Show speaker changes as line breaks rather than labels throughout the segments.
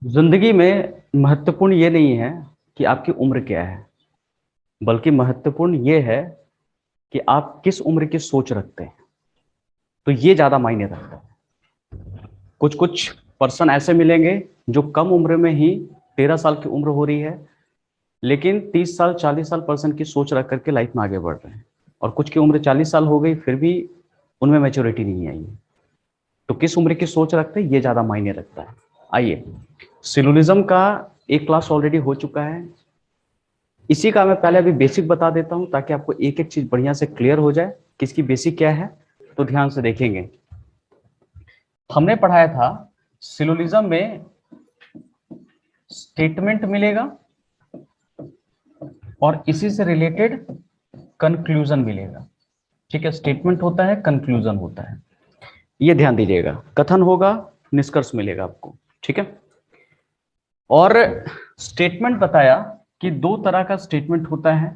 जिंदगी में महत्वपूर्ण ये नहीं है कि आपकी उम्र क्या है, बल्कि महत्वपूर्ण ये है कि आप किस उम्र की सोच रखते हैं। तो ये ज्यादा मायने रखता है। कुछ कुछ पर्सन ऐसे मिलेंगे जो कम उम्र में ही 13 साल की उम्र हो रही है, लेकिन 30 साल 40 साल पर्सन की सोच रख करके लाइफ में आगे बढ़ रहे हैं। और कुछ की उम्र 40 साल हो गई फिर भी उनमें मैच्योरिटी नहीं आई है। तो किस उम्र की सोच रखते हैं ये ज्यादा मायने रखता है। आइए, सिलोजिज्म का एक क्लास ऑलरेडी हो चुका है। इसी का मैं पहले अभी बेसिक बता देता हूं ताकि आपको एक एक चीज बढ़िया से क्लियर हो जाए कि इसकी बेसिक क्या है। तो ध्यान से देखेंगे, हमने पढ़ाया था सिलोजिज्म में स्टेटमेंट मिलेगा और इसी से रिलेटेड कंक्लूजन मिलेगा। ठीक है, स्टेटमेंट होता है, कंक्लूजन होता है। ये ध्यान दीजिएगा, कथन होगा, निष्कर्ष मिलेगा आपको। ठीक है, और स्टेटमेंट बताया कि दो तरह का स्टेटमेंट होता है।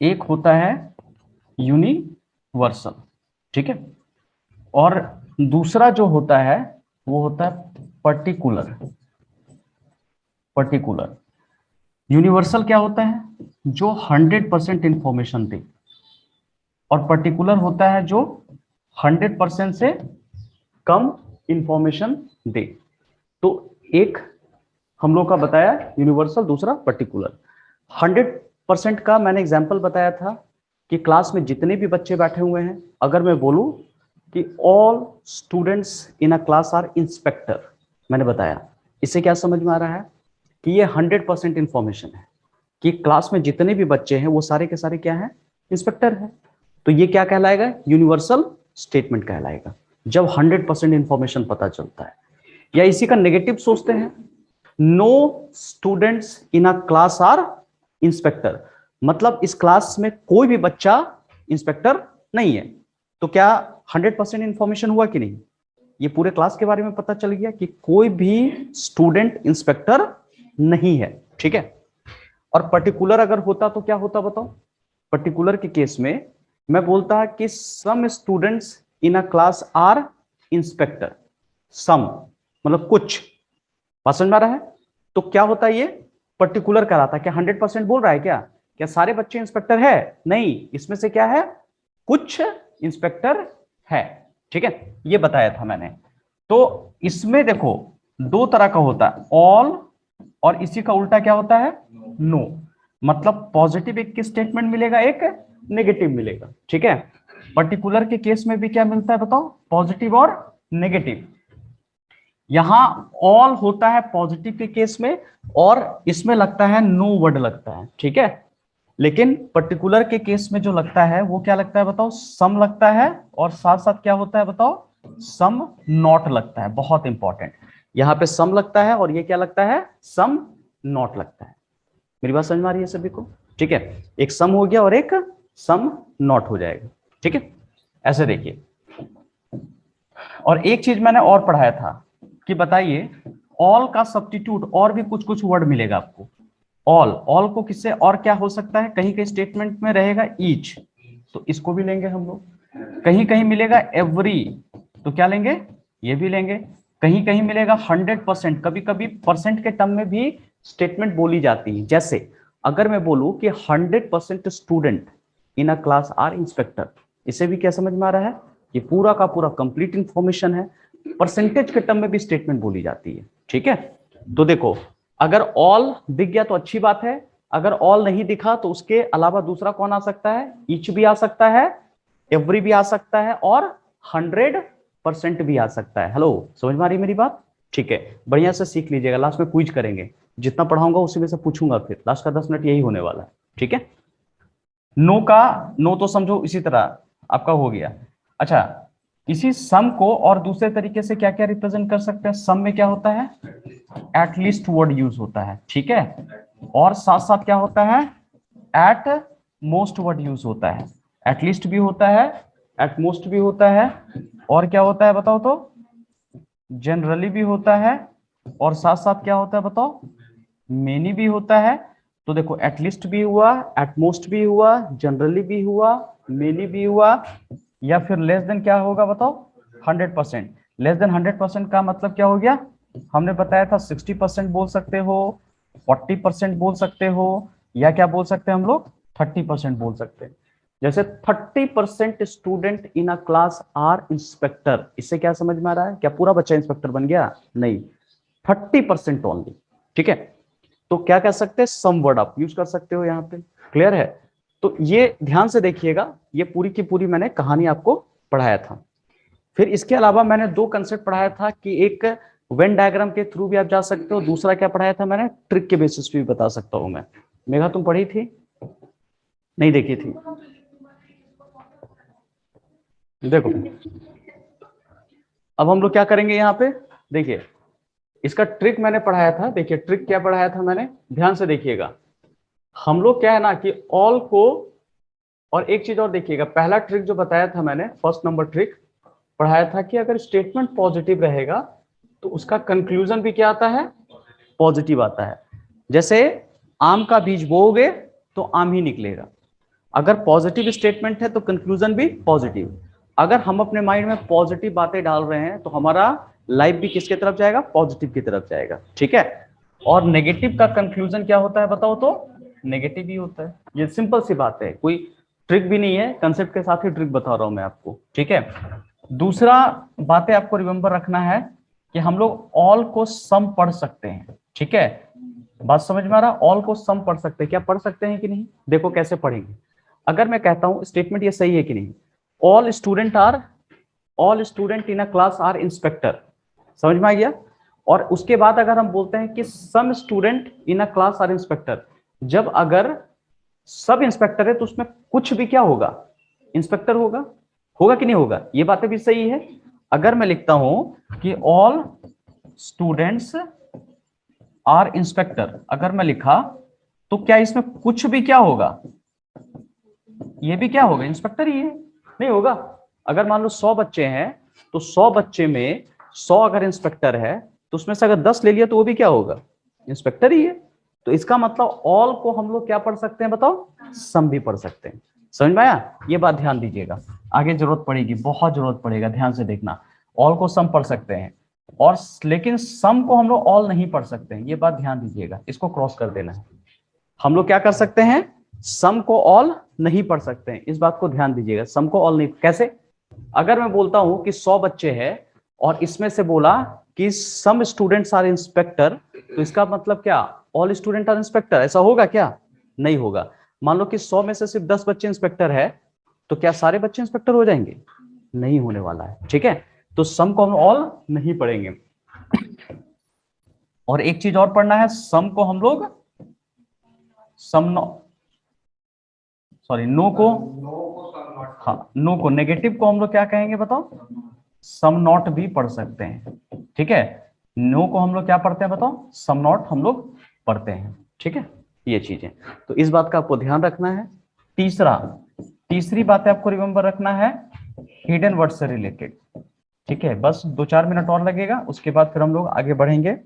एक होता है यूनिवर्सल, ठीक है, और दूसरा जो होता है वो होता है पर्टिकुलर। पर्टिकुलर यूनिवर्सल क्या होता है? जो 100% इंफॉर्मेशन दे, और पर्टिकुलर होता है जो 100% से कम इंफॉर्मेशन दे। तो एक हम लोग का बताया यूनिवर्सल, दूसरा पर्टिकुलर। 100% का मैंने एग्जाम्पल बताया था कि क्लास में जितने भी बच्चे बैठे हुए हैं, अगर मैं बोलूं कि all students in a class are inspector, मैंने बताया, इससे क्या समझ में आ रहा है कि ये 100% इंफॉर्मेशन है कि क्लास में जितने भी बच्चे हैं वो सारे के सारे क्या हैं? इंस्पेक्टर है। तो ये क्या कहलाएगा? यूनिवर्सल स्टेटमेंट कहलाएगा, जब 100% इंफॉर्मेशन पता चलता है। या इसी का नेगेटिव सोचते हैं, no students in a class are inspector, मतलब इस क्लास में कोई भी बच्चा इंस्पेक्टर नहीं है। तो क्या 100% इंफॉर्मेशन हुआ कि नहीं? ये पूरे क्लास के बारे में पता चल गया कि कोई भी स्टूडेंट इंस्पेक्टर नहीं है। ठीक है, और पर्टिकुलर अगर होता तो क्या होता बताओ? पर्टिकुलर के केस में मैं बोलता कि some students in a class are inspector. Some मतलब कुछ, बात समझ में आ रहा है? तो क्या होता है ये? पर्टिकुलर कराता है। क्या 100% बोल रहा है? क्या क्या सारे बच्चे इंस्पेक्टर है? नहीं, इसमें से क्या है? कुछ इंस्पेक्टर है। ठीक है, ये बताया था मैंने। तो इसमें देखो दो तरह का होता है, ऑल, और इसी का उल्टा क्या होता है? नो। मतलब पॉजिटिव एक स्टेटमेंट मिलेगा, एक नेगेटिव मिलेगा। ठीक है, पर्टिकुलर के केस में भी क्या मिलता है बताओ? पॉजिटिव और नेगेटिव। यहां ऑल होता है पॉजिटिव के केस में, और इसमें लगता है नो वर्ड लगता है। ठीक है, लेकिन पर्टिकुलर के केस में जो लगता है वो क्या लगता है बताओ? सम लगता है, और साथ साथ क्या होता है बताओ? सम नॉट लगता है। बहुत इंपॉर्टेंट, यहां पे सम लगता है और ये क्या लगता है? सम नॉट लगता है। मेरी बात समझ में आ रही है सभी को? ठीक है, एक सम हो गया और एक सम नॉट हो जाएगा। ठीक है, ऐसे देखिए। और एक चीज मैंने और पढ़ाया था कि बताइए, ऑल का सब्स्टिट्यूट और भी कुछ कुछ वर्ड मिलेगा आपको। ऑल, ऑल को किससे और क्या हो सकता है? कहीं कहीं स्टेटमेंट में रहेगा ईच, तो इसको भी लेंगे हम लोग। कहीं कहीं मिलेगा एवरी, तो क्या लेंगे? ये भी लेंगे। कहीं कहीं मिलेगा 100%, कभी कभी परसेंट के टर्म में भी स्टेटमेंट बोली जाती है। जैसे अगर मैं बोलूं कि 100% student in a class are inspector, इसे भी क्या समझ में आ रहा है? ये पूरा का पूरा कंप्लीट इंफॉर्मेशन है। परसेंटेज के टर्म में भी स्टेटमेंट बोली जाती है। ठीक है, तो देखो, अगर ऑल दिख गया तो अच्छी बात है, अगर ऑल नहीं दिखा तो उसके अलावा दूसरा कौन आ सकता है? ईच भी आ सकता है, एवरी भी आ सकता है, और 100% भी आ सकता है। हेलो, समझ में आ रही मेरी बात? ठीक है, बढ़िया से सीख लीजिएगा, लास्ट में क्विज करेंगे। जितना पढ़ाऊंगा उसी में से पूछूंगा, फिर लास्ट का 10 मिनट यही होने वाला है। ठीक है, नो का नो तो समझो इसी तरह आपका हो गया। अच्छा, इसी सम को और दूसरे तरीके से क्या क्या रिप्रेजेंट कर सकते हैं? सम में क्या होता है? एटलीस्ट वर्ड यूज होता है। ठीक है, और साथ साथ क्या होता है? एट मोस्ट वर्ड यूज होता है। एटलीस्ट भी होता है, एट मोस्ट भी होता है, और क्या होता है बताओ तो? जनरली भी होता है, और साथ साथ क्या होता है बताओ? मेनी भी होता है। तो देखो, एटलीस्ट भी हुआ, एटमोस्ट भी हुआ, जनरली भी हुआ, मेनी भी हुआ, या फिर लेस देन क्या होगा बताओ? 100%। लेस देन 100% का मतलब क्या हो गया? हमने बताया था 60% बोल सकते हो, 40% बोल सकते हो, या क्या बोल सकते हैं हम लोग, 30% बोल सकते हैं। जैसे 30% student in a class are inspector, इससे क्या समझ में आ रहा है, क्या पूरा बच्चा इंस्पेक्टर बन गया, नहीं, 30% ओनली। ठीक है, तो क्या कह सकते हैं, सम वर्ड आप यूज कर सकते हो यहाँ पे। क्लियर है? तो ये ध्यान से देखिएगा, ये पूरी की पूरी मैंने कहानी आपको पढ़ाया था। फिर इसके अलावा मैंने दो कंसेप्ट पढ़ाया था कि एक वेन डायग्राम के थ्रू भी आप जा सकते हो, दूसरा क्या पढ़ाया था मैंने, ट्रिक के बेसिस पे भी बता सकता हूं मैं। मेघा तुम पढ़ी थी, नहीं देखी थी? देखो, अब हम लोग क्या करेंगे यहाँ पे, देखिए इसका ट्रिक मैंने पढ़ाया था। देखिए ट्रिक क्या पढ़ाया था मैंने, ध्यान से देखिएगा। हम लोग क्या है ना कि ऑल को, और एक चीज और देखिएगा, पहला ट्रिक जो बताया था मैंने, फर्स्ट नंबर ट्रिक पढ़ाया था कि अगर स्टेटमेंट पॉजिटिव रहेगा तो उसका कंक्लूजन भी क्या आता है, पॉजिटिव आता है। जैसे आम का बीज बोओगे तो आम ही निकलेगा। अगर पॉजिटिव स्टेटमेंट है तो कंक्लूजन भी पॉजिटिव। अगर हम अपने माइंड में पॉजिटिव बातें डाल रहे हैं तो हमारा लाइफ भी किसके तरफ जाएगा, पॉजिटिव की तरफ जाएगा। ठीक है, और नेगेटिव का कंक्लूजन क्या होता है बताओ तो, नेगेटिव ही होता है। ये सिंपल सी बात है, कोई ट्रिक भी नहीं है, कंसेप्ट के साथ ही ट्रिक बता रहा हूं मैं आपको। ठीक है, दूसरा बातें आपको रिमेंबर रखना है कि हम लोग ऑल को सम पढ़ सकते हैं। ठीक है, बात समझ में आ रहा, ऑल को सम पढ़ सकते हैं, क्या पढ़ सकते हैं कि नहीं, देखो कैसे पढ़ेंगे। अगर मैं कहता हूं स्टेटमेंट ये सही है कि नहीं, all student are, all student in a class are inspector, समझ में आ गया। और उसके बाद अगर हम बोलते हैं कि some student in a class are inspector, जब अगर सब इंस्पेक्टर है तो उसमें कुछ भी क्या होगा, इंस्पेक्टर होगा, होगा कि नहीं होगा, ये बातें भी सही है। अगर मैं लिखता हूं कि ऑल स्टूडेंट्स आर इंस्पेक्टर, अगर मैं लिखा तो क्या इसमें कुछ भी क्या होगा, ये भी क्या होगा, इंस्पेक्टर ही है, नहीं होगा। अगर मान लो 100 बच्चे हैं तो 100 बच्चे में 100 अगर इंस्पेक्टर है तो उसमें से अगर 10 ले लिया तो वो भी क्या होगा, इंस्पेक्टर ही है। तो इसका मतलब ऑल को हम लोग क्या पढ़ सकते हैं बताओ, सम भी पढ़ सकते हैं। समझ में आया, ये बात ध्यान दीजिएगा, आगे जरूरत पड़ेगी, बहुत जरूरत पड़ेगा, ध्यान से देखना। ऑल को सम पढ़ सकते हैं, और लेकिन सम को हम लोग ऑल नहीं पढ़ सकते हैं, ये बात ध्यान दीजिएगा, इसको क्रॉस कर देना है। हम लोग क्या कर सकते हैं, सम को ऑल नहीं पढ़ सकते हैं, इस बात को ध्यान दीजिएगा। सम को ऑल नहीं, कैसे, अगर मैं बोलता हूं कि 100 बच्चे हैं और इसमें से बोला कि सम स्टूडेंट्स आर इंस्पेक्टर, तो इसका मतलब क्या, ऑल स्टूडेंट आर इंस्पेक्टर, ऐसा होगा क्या, नहीं होगा। मान लो कि 100 में से सिर्फ 10 बच्चे इंस्पेक्टर है, तो क्या सारे बच्चे इंस्पेक्टर हो जाएंगे, नहीं होने वाला है। ठीक है, तो सम को हम ऑल नहीं पढ़ेंगे। और एक चीज और पढ़ना है, सम को हम लोग सम नो, सॉरी नो को, हाँ नो को, नेगेटिव को हम लोग क्या कहेंगे बताओ, सम नॉट भी पढ़ सकते हैं। ठीक है, नो को हम लोग क्या पढ़ते हैं बताओ, सम नॉट हम लोग पढ़ते हैं। ठीक है, ये चीजें, तो इस बात का आपको ध्यान रखना है। तीसरा, तीसरी बात आपको रिमेंबर रखना है, हिडन वर्ड से रिलेटेड। ठीक है, बस 2-4 मिनट और लगेगा, उसके बाद फिर हम लोग आगे बढ़ेंगे।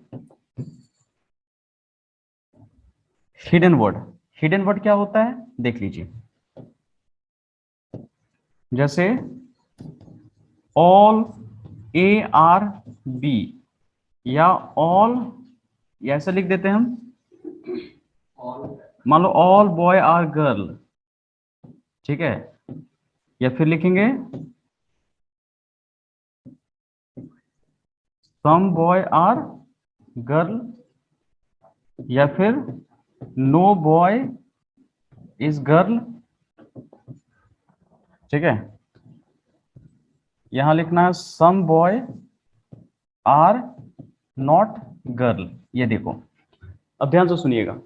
हिडन वर्ड, हिडन वर्ड क्या होता है देख लीजिए, जैसे ऑल ए आर बी, या ऑल, या ऐसे लिख देते हैं हम, मान लो ऑल बॉय आर गर्ल। ठीक है, या फिर लिखेंगे सम बॉय आर गर्ल, या फिर नो बॉय इज गर्ल। ठीक है, यहां लिखना है सम बॉय आर नॉट गर्ल। ये देखो, अब ध्यान से सुनिएगा,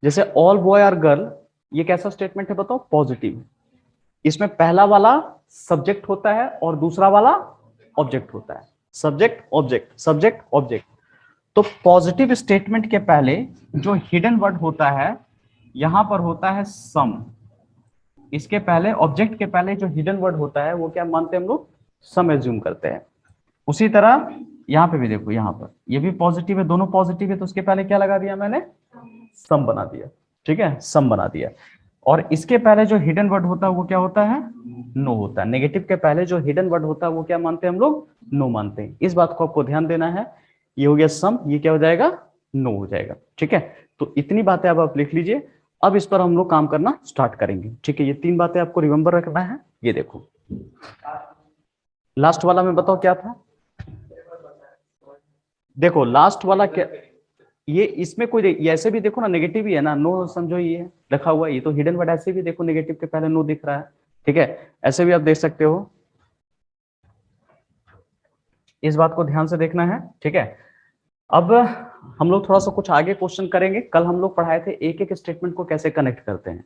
जैसे ऑल बॉय आर गर्ल, ये कैसा स्टेटमेंट है बताओ, पॉजिटिव। इसमें पहला वाला सब्जेक्ट होता है और दूसरा वाला ऑब्जेक्ट होता है, सब्जेक्ट ऑब्जेक्ट, सब्जेक्ट ऑब्जेक्ट। तो पॉजिटिव स्टेटमेंट के पहले जो हिडन वर्ड होता है, यहां पर होता है सम। इसके पहले, ऑब्जेक्ट के पहले जो हिडन वर्ड होता है वो क्या मानते हैं हम लोग, सम एज्यूम करते हैं। उसी तरह यहाँ पे भी देखो, यहाँ पर ये भी पॉजिटिव है, दोनों पॉजिटिव है, तो उसके पहले क्या लगा दिया मैंने, सम बना दिया। ठीक है, सम बना दिया। और इसके पहले जो हिडन वर्ड होता है वो क्या होता है, नो होता है। नेगेटिव के पहले जो हिडन वर्ड होता है वो क्या मानते हैं हम लोग, नो मानते हैं। इस बात को आपको ध्यान देना है ये हो गया सम, ये क्या हो जाएगा, नो हो जाएगा। ठीक है, तो इतनी बातें अब आप लिख लीजिए। अब इस पर हम लोग काम करना स्टार्ट करेंगे। ठीक है, ये 3 बातें आपको रिमेंबर रखना है। ये देखो लास्ट वाला में बताओ क्या था। देखो लास्ट वाला क्या, ये इसमें कोई ये ऐसे भी देखो ना, नेगेटिव ही है ना, नो समझो ये रखा हुआ है, ये तो हिडन वर्ड, ऐसे भी देखो नेगेटिव के पहले नो दिख रहा है। ठीक है, ऐसे भी आप देख सकते हो, इस बात को ध्यान से देखना है। ठीक है, अब हम लोग थोड़ा सा कुछ आगे क्वेश्चन करेंगे। कल हम लोग पढ़ाए थे एक एक स्टेटमेंट को कैसे कनेक्ट करते हैं,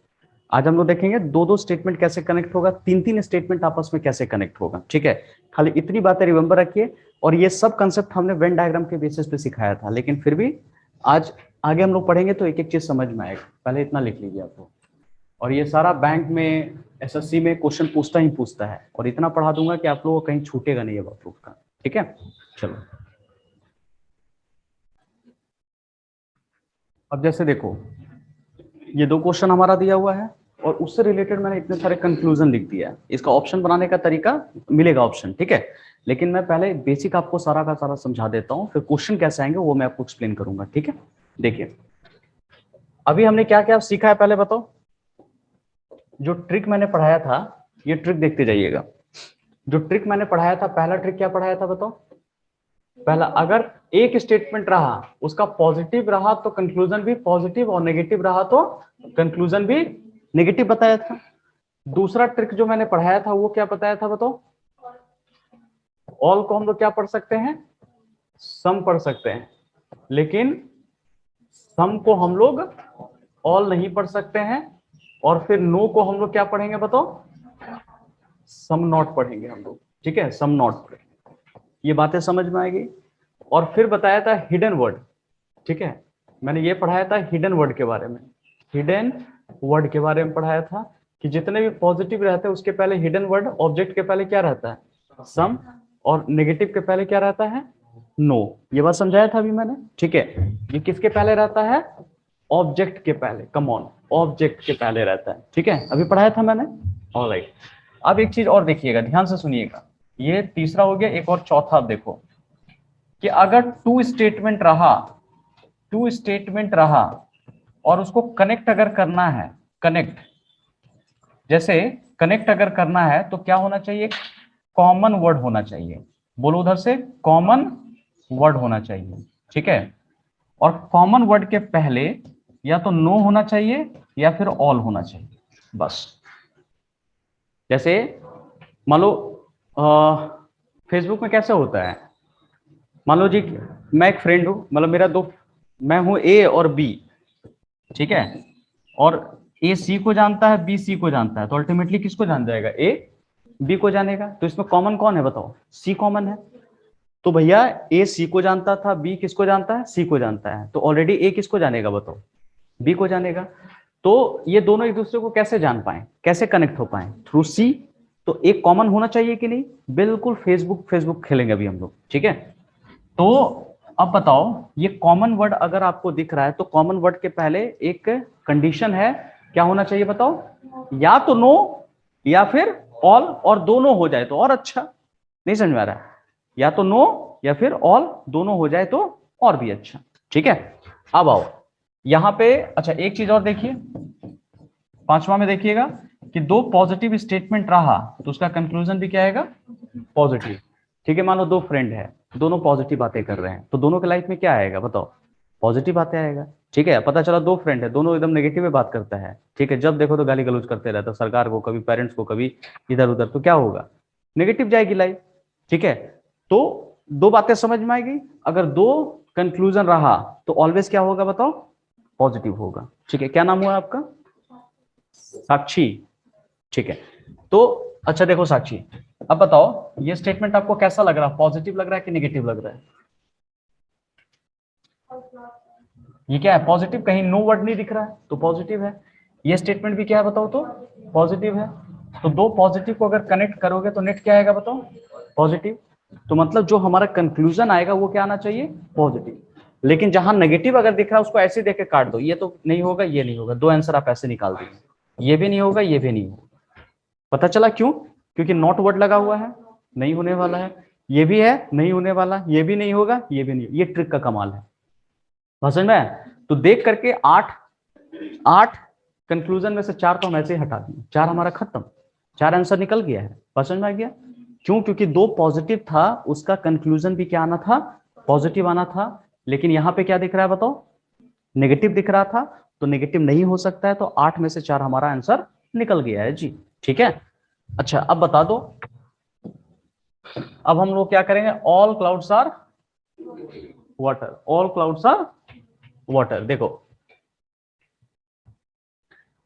आज हम लोग देखेंगे दो दो स्टेटमेंट कैसे कनेक्ट होगा, तीन तीन स्टेटमेंट आपस में कैसे कनेक्ट होगा। ठीक है, खाली इतनी बातें रिमेंबर रखिए। और ये सब कंसेप्ट हमने वेन डायग्राम के बेसिस पे सिखाया था, लेकिन फिर भी आज आगे हम लोग पढ़ेंगे तो एक एक चीज समझ में आएगा। पहले इतना लिख लीजिए आप लोग। और ये सारा बैंक में एसएससी में क्वेश्चन पूछता ही पूछता है, और इतना पढ़ा दूंगा कि आप लोगों को कहीं छूटेगा नहीं अब आप लोग का। ठीक है, चलो अब जैसे देखो ये 2 क्वेश्चन हमारा दिया हुआ है, और उससे रिलेटेड मैंने इतने सारे कंक्लूजन लिख दिया है। इसका ऑप्शन बनाने का तरीका मिलेगा ऑप्शन, ठीक है, लेकिन मैं पहले बेसिक आपको सारा का सारा समझा देता हूँ, फिर क्वेश्चन कैसे आएंगे वो मैं आपको एक्सप्लेन करूंगा। ठीक है, देखिए अभी हमने क्या क्या सीखा है पहले बताओ। जो ट्रिक मैंने पढ़ाया था, ये ट्रिक देखते जाइएगा। जो ट्रिक मैंने पढ़ाया था, पहला ट्रिक क्या पढ़ाया था बताओ। पहला, अगर एक स्टेटमेंट रहा उसका पॉजिटिव रहा तो कंक्लूजन भी पॉजिटिव, और नेगेटिव रहा तो कंक्लूजन भी नेगेटिव बताया था। दूसरा ट्रिक जो मैंने पढ़ाया था वो क्या बताया था बताओ। ऑल को हम लोग क्या पढ़ सकते हैं, सम पढ़ सकते हैं, लेकिन सम को हम लोग ऑल नहीं पढ़ सकते हैं। और फिर नो को हम लोग क्या पढ़ेंगे बताओ, सम नॉट पढ़ेंगे हम लोग। ठीक है, सम नॉट पढ़ेंगे। ये बातें समझ में आएगी। और फिर बताया था हिडन वर्ड। ठीक है, मैंने ये पढ़ाया था हिडन वर्ड के बारे में। हिडन वर्ड के बारे में पढ़ाया था कि जितने भी पॉजिटिव रहते हैं उसके पहले हिडन वर्ड, ऑब्जेक्ट के पहले क्या रहता है, सम, और नेगेटिव के पहले क्या रहता है, नो। ये बात समझाया था अभी मैंने। ठीक है, ये किसके पहले रहता है, ऑब्जेक्ट के पहले, कम ऑन, ऑब्जेक्ट के पहले रहता है। ठीक है, अभी पढ़ाया था मैंने। ऑलराइट, अब एक चीज और देखिएगा, ध्यान से सुनिएगा। ये तीसरा हो गया, एक और चौथा देखो कि अगर टू स्टेटमेंट रहा और उसको कनेक्ट अगर करना है, कनेक्ट, जैसे कनेक्ट अगर करना है तो क्या होना चाहिए, कॉमन वर्ड होना चाहिए। बोलो उधर से, कॉमन वर्ड होना चाहिए। ठीक है, और कॉमन वर्ड के पहले या तो नो होना चाहिए या फिर ऑल होना चाहिए, बस। जैसे मान लो फेसबुक में कैसे होता है, मान लो जी मैं एक फ्रेंड हूं, मतलब मेरा दो, मैं हूं ए और बी। ठीक है, और ए सी को जानता है, बी सी को जानता है, तो अल्टीमेटली किसको जान जाएगा, ए बी को जानेगा। तो इसमें कॉमन कौन है बताओ, सी कॉमन है। तो भैया ए सी को जानता था, बी किसको जानता है, सी को जानता है, तो ऑलरेडी ए किसको जानेगा बताओ, बी को जानेगा। तो ये दोनों एक दूसरे को कैसे जान पाए, कैसे कनेक्ट हो पाए, थ्रू सी। तो एक कॉमन होना चाहिए कि नहीं, बिल्कुल। फेसबुक फेसबुक खेलेंगे अभी हम लोग। ठीक है, तो अब बताओ ये कॉमन वर्ड अगर आपको दिख रहा है तो कॉमन वर्ड के पहले एक कंडीशन है, क्या होना चाहिए बताओ, या तो नो या फिर ऑल, और दोनों हो जाए तो और अच्छा। नहीं समझ में आ रहा है, या तो नो या फिर ऑल, दोनों हो जाए तो और भी अच्छा। ठीक है, अब आओ यहां पे। अच्छा एक चीज और देखिए, पांचवा में देखिएगा कि दो पॉजिटिव स्टेटमेंट रहा तो उसका कंक्लूजन भी क्या आएगा, पॉजिटिव। ठीक है, मानो दो फ्रेंड है, दोनों पॉजिटिव बातें कर रहे हैं, तो दोनों के लाइफ में क्या आएगा बताओ, पॉजिटिव बातें आएगा। ठीक है, पता चला दो फ्रेंड है, दोनों एकदम नेगेटिव में बात करता है। ठीक है, जब देखो तो गाली गलौज करते रहता है, सरकार को, कभी पेरेंट्स को, कभी इधर उधर, तो क्या होगा, नेगेटिव जाएगी लाइफ। ठीक है, तो दो बातें समझ में आएगी। अगर दो कंक्लूजन रहा तो ऑलवेज क्या होगा बताओ, पॉजिटिव होगा। ठीक है, क्या नाम हुआ आपका, साक्षी। ठीक है, तो अच्छा देखो साक्षी, अब बताओ ये स्टेटमेंट आपको कैसा लग रहा है, पॉजिटिव लग रहा है कि नेगेटिव लग रहा है, ये क्या है, पॉजिटिव, कहीं नो वर्ड नहीं दिख रहा है तो पॉजिटिव है। ये स्टेटमेंट भी क्या है बताओ तो पॉजिटिव है। तो दो पॉजिटिव को अगर कनेक्ट करोगे तो नेट क्या आएगा बताओ, पॉजिटिव। तो मतलब जो हमारा कंक्लूजन आएगा वो क्या आना चाहिए, पॉजिटिव। लेकिन जहां नेगेटिव अगर दिख रहा है उसको ऐसे देख के काट दो, ये तो नहीं होगा, ये नहीं होगा, दो आंसर आप ऐसे निकाल देंगे, ये भी नहीं होगा, ये भी नहीं होगा। पता चला क्यों, क्योंकि नॉट वर्ड लगा हुआ है, नहीं होने वाला है। ये भी है नहीं होने वाला, ये भी नहीं होगा, ये भी नहीं, ये ट्रिक का कमाल है। समझ में? तो देख करके 8 8 कंक्लूजन में से 4 तो हम ऐसे ही हटा दिए, 4 हमारा खत्म, 4 आंसर निकल गया है। समझ में आ गया? क्यों? क्योंकि 2 पॉजिटिव था, उसका कंक्लूजन भी क्या आना था? पॉजिटिव आना था। लेकिन यहां पे क्या दिख रहा है बताओ? नेगेटिव दिख रहा था, तो नेगेटिव नहीं हो सकता है, तो 8 में से 4 हमारा आंसर निकल गया है जी। ठीक है, अच्छा अब बता दो, अब हम लोग क्या करेंगे? All clouds are water, all clouds are water. देखो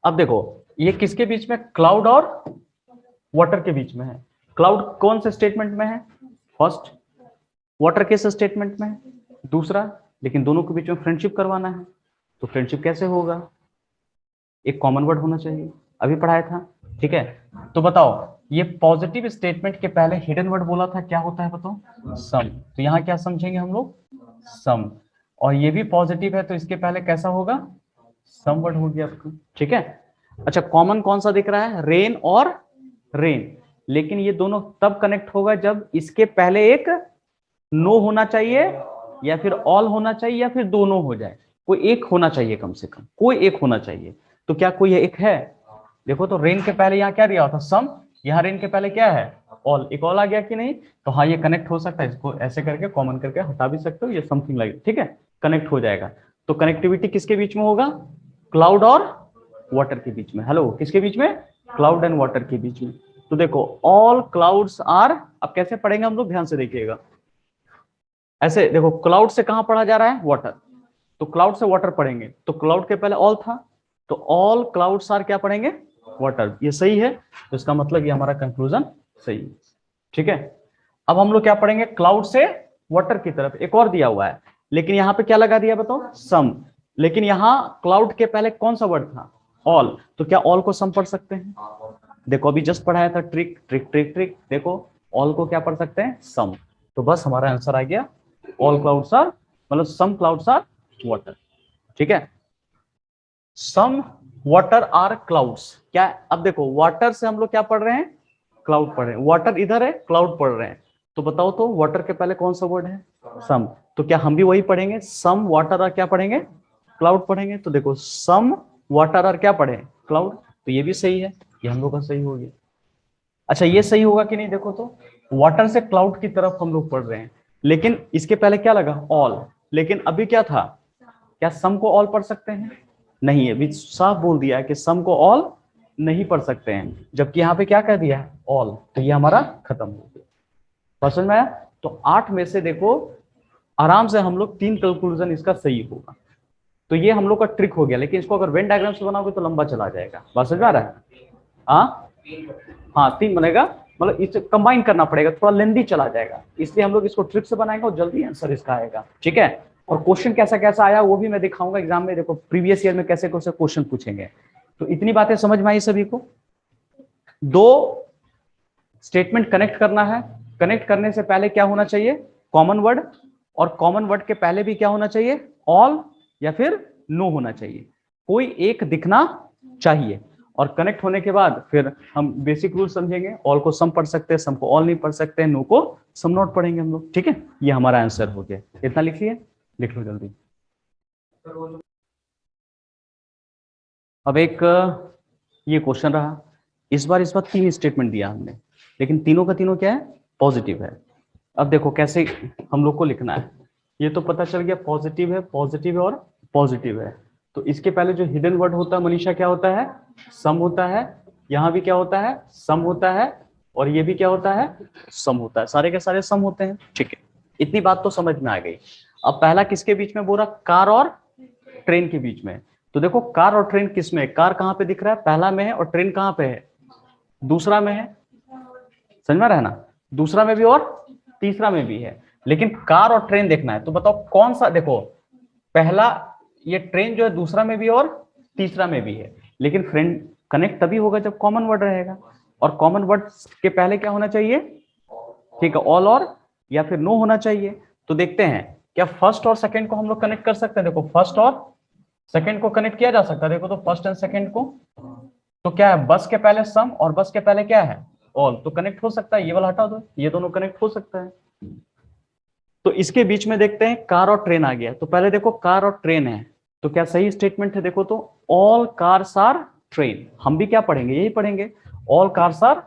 अब देखो, ये किसके बीच में? क्लाउड और वाटर के बीच में है। क्लाउड कौन से स्टेटमेंट में है? फर्स्ट। वाटर किस स्टेटमेंट में है? दूसरा। लेकिन दोनों के बीच में फ्रेंडशिप करवाना है, तो फ्रेंडशिप कैसे होगा? एक कॉमन वर्ड होना चाहिए, अभी पढ़ाया था। ठीक है, तो बताओ, ये पॉजिटिव स्टेटमेंट के पहले हिडन वर्ड बोला था, क्या होता है बताओ? सम। तो यहां क्या समझेंगे हम लोग? सम। और ये भी पॉजिटिव है, तो इसके पहले कैसा होगा? सम वर्ड हो गया आपका। ठीक है, अच्छा कॉमन कौन सा दिख रहा है? रेन और रेन। लेकिन ये दोनों तब कनेक्ट होगा जब इसके पहले एक नो होना चाहिए, या फिर ऑल होना चाहिए, या फिर दोनों हो जाए। कोई एक होना चाहिए, कम से कम कोई एक होना चाहिए। तो क्या कोई एक है? देखो तो रेन के पहले यहाँ क्या दिया था? सम। यहाँ रेन के पहले क्या है? ऑल। एक ऑल आ गया कि नहीं? तो हाँ, ये कनेक्ट हो सकता है, इसको ऐसे करके कॉमन करके हटा भी सकते हो, ये समथिंग लाइक। ठीक है, कनेक्ट हो जाएगा। तो कनेक्टिविटी किसके बीच में होगा? क्लाउड और वाटर के बीच में। हेलो, किसके बीच में? क्लाउड एंड वाटर के बीच में। तो देखो, ऑल क्लाउड्स आर, अब कैसे पढ़ेंगे हम लोग, ध्यान से देखिएगा। ऐसे देखो, क्लाउड से कहां पढ़ा जा रहा है? वाटर। तो क्लाउड से वाटर पढ़ेंगे, तो क्लाउड के पहले ऑल था, तो ऑल क्लाउड्स आर क्या पढ़ेंगे? वाटर। ये सही है, तो इसका मतलब ये हमारा कंक्लूजन सही है। ठीक है, अब हम लोग क्या पढ़ेंगे? क्लाउड से वाटर की तरफ एक और दिया हुआ है, लेकिन यहां पे क्या लगा दिया बताओ? सम। लेकिन यहां क्लाउड के पहले कौन सा वर्ड था? ऑल। तो क्या ऑल को सम पढ़ सकते हैं? देखो अभी जस्ट पढ़ाया था, ट्रिक ट्रिक ट्रिक ट्रिक। देखो, ऑल को क्या पढ़ सकते हैं? सम। तो बस हमारा आंसर आ गया, ऑल क्लाउड्स आर, मतलब सम क्लाउड्स आर वाटर। ठीक है, सम वाटर आर क्लाउड्स। क्या? अब देखो, वाटर से हम लोग क्या पढ़ रहे हैं? क्लाउड पढ़ रहे हैं। वाटर इधर है, क्लाउड पढ़ रहे हैं। तो बताओ तो, वाटर के पहले कौन सा वर्ड है? सम। तो क्या हम भी वही पढ़ेंगे? सम वाटर आर क्या पढ़ेंगे? क्लाउड पढ़ेंगे। तो देखो, सम वाटर आर क्या पढ़े? क्लाउड। तो ये भी सही है, ये हम लोग का सही हो गया। अच्छा, ये सही होगा कि नहीं? देखो तो, वाटर से क्लाउड की तरफ हम लोग पढ़ रहे हैं, लेकिन इसके पहले क्या लगा? ऑल। लेकिन अभी क्या था? क्या सम को ऑल पढ़ सकते हैं? नहीं है, अभी साफ बोल दिया है कि सम को ऑल नहीं पढ़ सकते हैं, जबकि यहाँ पे क्या कह दिया है? ऑल। तो ये हमारा खत्म हो गया। समझ में आया? तो 8 में से देखो, आराम से हम लोग 3 कंक्लूजन इसका सही होगा। तो ये हम लोग का ट्रिक हो गया, लेकिन इसको अगर वेन डायग्राम से बनाओगे तो लंबा चला जाएगा। बात समझ में आ रहा है? हाँ 3 बनेगा, मतलब इसे कंबाइन करना पड़ेगा, थोड़ा लेंदी चला जाएगा, इसलिए हम लोग इसको ट्रिक से बनाएंगे और जल्दी आंसर इसका आएगा। ठीक है, और क्वेश्चन कैसा कैसा आया वो भी मैं दिखाऊंगा एग्जाम में। देखो प्रीवियस ईयर में कैसे कैसे क्वेश्चन पूछेंगे। तो इतनी बातें समझ में आई सभी को? 2 स्टेटमेंट कनेक्ट करना है, कनेक्ट करने से पहले क्या होना चाहिए? Common word. और कॉमन वर्ड के पहले भी क्या होना चाहिए? ऑल या फिर नो होना चाहिए, कोई एक दिखना चाहिए। और कनेक्ट होने के बाद फिर हम बेसिक रूल समझेंगे। ऑल को सम पढ़ सकते हैं, सम को ऑल नहीं पढ़ सकते हैं, नो को सम नॉट पढ़ेंगे हम लोग। ठीक है, ये हमारा आंसर हो गया। इतना लिखिए, लिख लो जल्दी। अब एक ये क्वेश्चन रहा, इस बार 3 स्टेटमेंट दिया हमने, लेकिन तीनों का तीनों क्या है? पॉजिटिव है। अब देखो कैसे हम लोग को लिखना है। ये तो पता चल गया, पॉजिटिव है, पॉजिटिव है और पॉजिटिव है। तो इसके पहले जो हिडन वर्ड होता है मनीषा, क्या होता है? सम होता है। यहाँ भी क्या होता है? सम होता है। और ये भी क्या होता है? सम होता है। सारे के सारे सम होते हैं। ठीक है, इतनी बात तो समझ में आ गई। अब पहला किसके बीच में बोला? कार और ट्रेन के बीच में। तो देखो, कार और ट्रेन किस में? कार कहां पे दिख रहा है? पहला में है। और ट्रेन कहां पे है? दूसरा में है। समझ में रहना, दूसरा में भी और तीसरा में भी है। लेकिन कार और ट्रेन देखना है, तो बताओ कौन सा? देखो पहला, ये ट्रेन जो है दूसरा में भी और तीसरा में भी है, लेकिन फ्रेंड कनेक्ट तभी होगा जब कॉमन वर्ड रहेगा। और कॉमन वर्ड के पहले क्या होना चाहिए? ठीक है, ऑल और या फिर नो होना चाहिए। तो देखते हैं क्या फर्स्ट और सेकंड को हम लोग कनेक्ट कर सकते हैं। देखो फर्स्ट और सेकंड को कनेक्ट किया जा सकता है। देखो तो फर्स्ट एंड सेकंड को, तो क्या है? बस के पहले सम और बस के पहले क्या है? ऑल। तो कनेक्ट हो सकता है, ये वाला हटा दो, ये दोनों कनेक्ट हो सकता है। तो इसके बीच में देखते हैं कार और ट्रेन आ गया। तो पहले देखो कार और ट्रेन है, तो क्या सही स्टेटमेंट है? देखो तो ऑल कार्स आर ट्रेन, हम भी क्या पढ़ेंगे? यही पढ़ेंगे, ऑल कार्स आर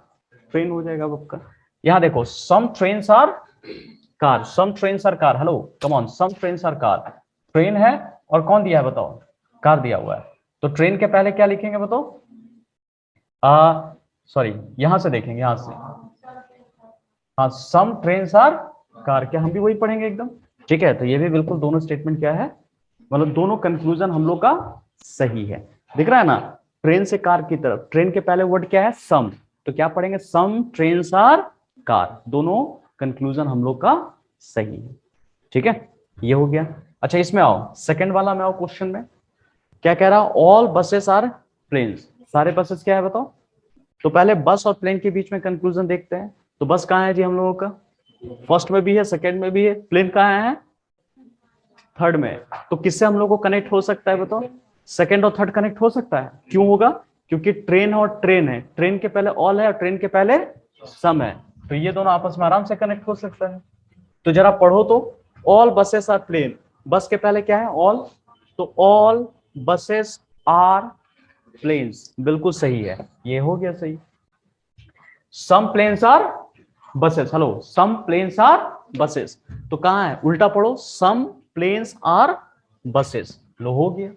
ट्रेन हो जाएगा आपका। यहां देखो some trains are car, some trains are car, hello come on, some trains are car, train है और कौन दिया है बताओ? कार दिया हुआ है। तो ट्रेन के पहले क्या लिखेंगे बताओ? सॉरी, यहां से देखेंगे, यहां से, हाँ सम ट्रेन्स आर कार, क्या हम भी वही पढ़ेंगे एकदम, ठीक है। तो ये भी बिल्कुल दोनों स्टेटमेंट क्या है, मतलब दोनों कंक्लूजन हम लोग का सही है। दिख रहा है ना, ट्रेन से कार की तरफ, ट्रेन के पहले वर्ड क्या है? सम, तो क्या पढ़ेंगे? सम ट्रेन्स आर कार, दोनों कंक्लूजन हम लोग का सही है, ठीक है। ये हो गया। अच्छा इसमें आओ, सेकंड वाला में आओ, क्वेश्चन में क्या कह रहा? ऑल बसेस आर प्लेन्स, सारे बसेस क्या है बताओ? तो पहले बस और प्लेन के बीच में कंक्लूजन देखते हैं। तो बस कहाँ है जी हम लोगों का? फर्स्ट में भी है, सेकंड में भी है। प्लेन कहाँ है? थर्ड में। तो किससे हम लोग को कनेक्ट हो सकता है बताओ? सेकंड और थर्ड कनेक्ट हो सकता है। क्यों होगा? क्योंकि ट्रेन और ट्रेन है, ट्रेन के पहले ऑल है और ट्रेन के पहले सम है, तो ये दोनों आपस में आराम से कनेक्ट हो सकता है। तो जरा पढ़ो तो, ऑल बसेस आर प्लेन, बस के पहले क्या है? ऑल, तो ऑल बसेस आर प्लेन्स, बिल्कुल सही है, ये हो गया सही। Some planes are buses, hello some planes are buses, तो कहां है? उल्टा पढ़ो, सम प्लेन्स आर बसेस, लो हो गया,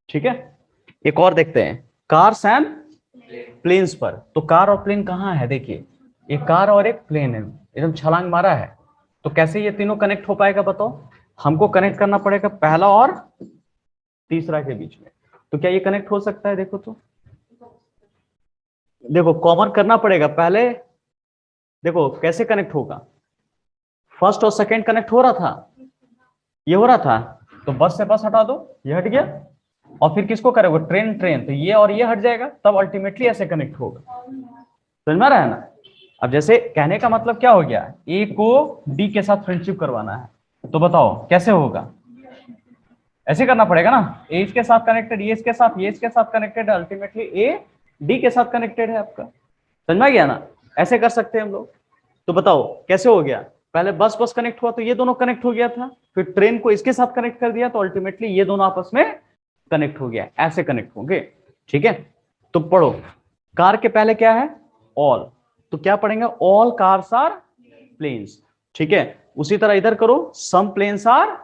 ठीक है। एक और देखते हैं, कार्स एंड प्लेन्स पर। तो कार और प्लेन कहां है? देखिए एक कार और एक प्लेन है, एकदम छलांग मारा है, तो कैसे ये तीनों कनेक्ट हो पाएगा बताओ? हमको कनेक्ट करना पड़ेगा पहला और तीसरा के बीच में। तो क्या ये कनेक्ट हो सकता है? देखो तो, देखो कॉमन करना पड़ेगा पहले, देखो कैसे कनेक्ट होगा? फर्स्ट और सेकंड कनेक्ट हो रहा था, ये हो रहा था, तो बस से बस हटा दो, ये हट गया, और फिर किसको करोगे? ट्रेन ट्रेन, तो ये और ये हट जाएगा, तब अल्टीमेटली ऐसे कनेक्ट होगा। समझ में आ रहा है ना? अब जैसे कहने का मतलब क्या हो गया, ए को डी के साथ फ्रेंडशिप करवाना है, तो बताओ कैसे होगा? ऐसे करना पड़ेगा ना, ए इसके साथ कनेक्टेड, ये इसके साथ, ये इसके साथ कनेक्टेड, अल्टीमेटली ए डी के साथ कनेक्टेड है आपका। समझ में आ गया ना? ऐसे कर सकते हैं हम लोग। तो बताओ कैसे हो गया? पहले बस बस कनेक्ट हुआ तो ये दोनों कनेक्ट हो गया था, फिर ट्रेन को इसके साथ कनेक्ट कर दिया तो अल्टीमेटली ये दोनों आपस में कनेक्ट हो गया, ऐसे कनेक्ट होंगे, ठीक है। तो पढ़ो, कार के पहले क्या है? ऑल, तो क्या पढ़ेंगे? ऑल कार्स आर प्लेन्स, ठीक है। उसी तरह इधर करो, सम प्लेन्स आर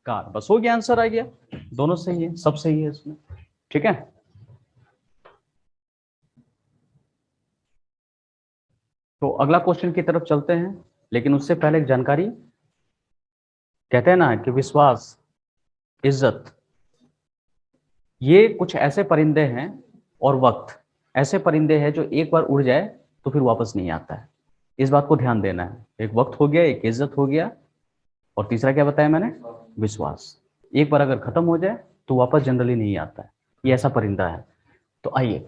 कार, बस हो गया, आंसर आ गया, दोनों सही है, सब सही है इसमें, ठीक है। तो अगला क्वेश्चन की तरफ चलते हैं, लेकिन उससे पहले एक जानकारी, कहते हैं ना कि विश्वास, इज्जत, ये कुछ ऐसे परिंदे हैं, और वक्त ऐसे परिंदे हैं जो एक बार उड़ जाए तो फिर वापस नहीं आता है। इस बात को ध्यान देना है, एक वक्त हो गया, एक इज्जत हो गया, और तीसरा क्या बताया मैंने? विश्वास। एक बार अगर खत्म हो जाए तो वापस जनरली नहीं आता है, ये ऐसा परिंदा है। तो आइए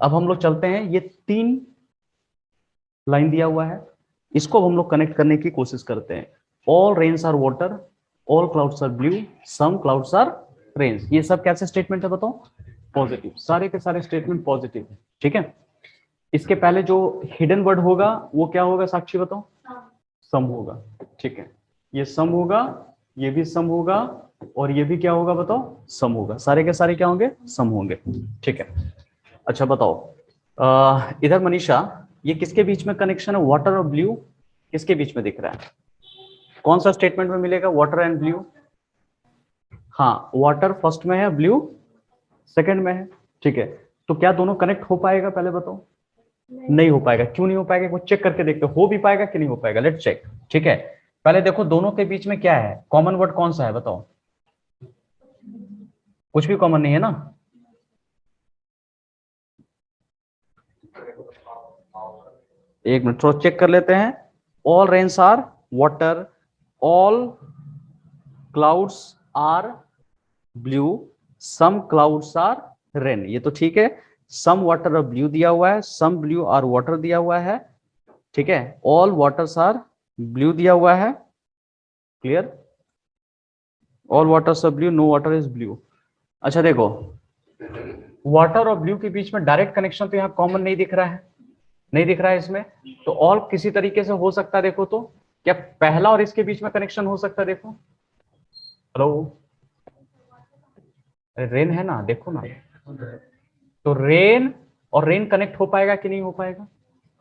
अब हम लोग चलते हैं, ये 3 लाइन दिया हुआ है, इसको हम लोग कनेक्ट करने की कोशिश करते हैं। All rains are water, all clouds are blue, some clouds are rains, ये सब कैसे स्टेटमेंट है बताओ? पॉजिटिव, सारे के सारे स्टेटमेंट पॉजिटिव है, ठीक है। इसके पहले जो हिडन वर्ड होगा वो क्या होगा साक्षी बताओ? सम होगा, ठीक है। ये सम होगा, ये भी सम होगा, और ये भी क्या होगा बताओ? सम होगा, सारे के सारे क्या होंगे? सम होंगे, ठीक है। अच्छा बताओ, इधर मनीषा, ये किसके बीच में कनेक्शन है? वाटर और ब्लू किसके बीच में दिख रहा है? कौन सा स्टेटमेंट में मिलेगा वाटर एंड ब्लू? हाँ, वाटर फर्स्ट में है, ब्लू सेकंड में है, ठीक है। तो क्या दोनों कनेक्ट हो पाएगा पहले बताओ? नहीं हो पाएगा। क्यों नहीं हो पाएगा? कुछ चेक करके देखते हो भी पाएगा कि नहीं हो पाएगा, लेट्स चेक, ठीक है। पहले देखो दोनों के बीच में क्या है, कॉमन वर्ड कौन सा है बताओ? कुछ भी कॉमन नहीं है ना? एक मिनट थोड़ा चेक कर लेते हैं। All rains are water, all clouds are blue, some clouds are rain, ये तो ठीक है। सम वाटर और ब्लू दिया हुआ है, सम ब्लू और वाटर दिया हुआ है, ठीक है। ऑल वाटर्स आर ब्लू दिया हुआ है, clear. All waters are blue, no water is blue. अच्छा देखो, वाटर और ब्लू के बीच में डायरेक्ट कनेक्शन तो यहाँ कॉमन नहीं दिख रहा है, नहीं दिख रहा है इसमें। तो ऑल किसी तरीके से हो सकता है, देखो तो क्या पहला और इसके बीच में कनेक्शन हो सकता है? देखो, हेलो, रेन है ना, देखो ना, तो रेन और रेन कनेक्ट हो पाएगा कि नहीं हो पाएगा?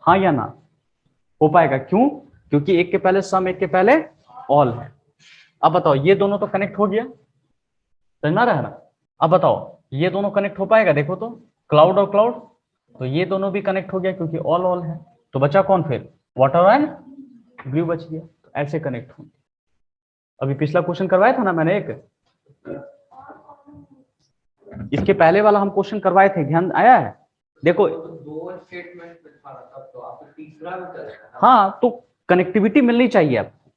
हाँ या ना? हो पाएगा। क्यों? क्योंकि एक के पहले सम, एक के पहले ऑल है। अब बताओ, ये दोनों तो कनेक्ट हो गया, समझना रहा है ना? अब बताओ, ये दोनों कनेक्ट हो पाएगा? देखो तो, क्लाउड और क्लाउड, तो ये दोनों भी कनेक्ट हो गया क्योंकि ऑल ऑल है। तो बचा कौन फिर? वाटर एंड ब्लू बच गया। तो ऐसे कनेक्ट होंगे। अभी पिछला क्वेश्चन करवाया था ना मैंने एक, इसके पहले वाला हम क्वेश्चन करवाए थे, ध्यान आया है? देखो,
दो स्टेटमेंट था तब तो आप तीसरा भी कर रहे हैं।
हाँ, तो कनेक्टिविटी मिलनी चाहिए आपको,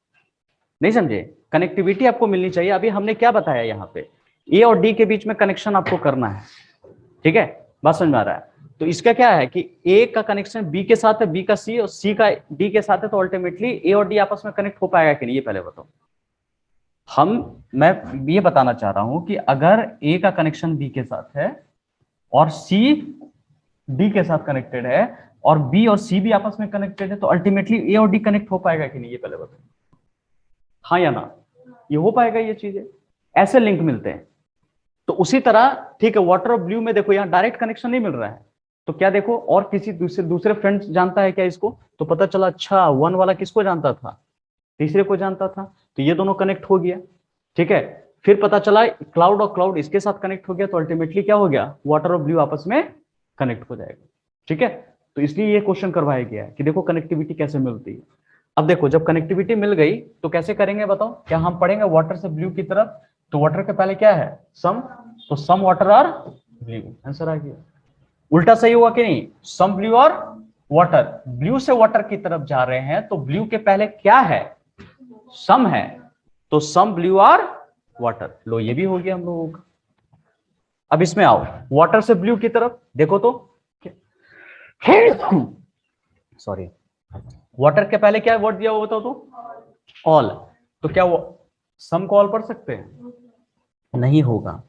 नहीं समझे? कनेक्टिविटी आपको मिलनी चाहिए। अभी हमने क्या बताया यहाँ पे, ए और डी के बीच में कनेक्शन आपको करना है, ठीक है? बात समझ में आ रहा है? तो इसका क्या है कि ए का कनेक्शन बी के साथ है, बी का सी और सी का डी के साथ है, तो अल्टीमेटली ए और डी आपस में कनेक्ट हो पाएगा कि नहीं, ये पहले बताओ। मैं ये बताना चाह रहा हूं कि अगर ए का कनेक्शन बी के साथ है और सी डी के साथ कनेक्टेड है और बी और सी भी आपस में कनेक्टेड है, तो अल्टीमेटली ए और डी कनेक्ट हो पाएगा कि नहीं, ये पहले बताओ। हाँ या ना? ये हो पाएगा, ये चीजें ऐसे लिंक मिलते हैं। तो उसी तरह, ठीक है, वाटर और ब्लू में देखो यहाँ डायरेक्ट कनेक्शन नहीं मिल रहा है, तो क्या देखो, और किसी दूसरे फ्रेंड जानता है क्या इसको? तो पता चला, अच्छा, वन वाला किसको जानता था? तीसरे को जानता था, तो ये दोनों कनेक्ट हो गया, ठीक है। फिर पता चला क्लाउड और क्लाउड इसके साथ कनेक्ट हो गया, तो अल्टीमेटली क्या हो गया, वाटर और ब्लू आपस में कनेक्ट हो जाएगा, ठीक है। तो इसलिए ये क्वेश्चन करवाया गया है कि देखो कनेक्टिविटी कैसे मिलती है। अब देखो, जब कनेक्टिविटी मिल गई तो कैसे करेंगे बताओ? क्या हम पढ़ेंगे वाटर से ब्लू की तरफ, तो वाटर के पहले क्या है, सम, तो सम वाटर और ब्लू, आंसर आ गया। उल्टा सही हुआ कि नहीं? सम ब्लू और वाटर, ब्लू से वाटर की तरफ जा रहे हैं, तो ब्लू के पहले क्या है, सम है, तो सम ब्लू और वाटर। लो, ये भी हो गया हम लोगों का। अब इसमें आओ, वाटर से ब्लू की तरफ देखो तो, सॉरी, वाटर के पहले क्या वर्ड दिया हुआ बताओ तो, ऑल। तो क्या वो सम को ऑल पढ़ सकते हैं? नहीं होगा।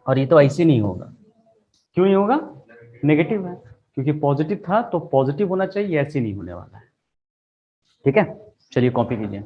और ये तो ऐसे नहीं होगा। क्यों नहीं होगा? नेगेटिव है, क्योंकि पॉजिटिव था तो पॉजिटिव होना चाहिए, ऐसे नहीं होने वाला है, ठीक है। चलिए कॉपी कीजिए।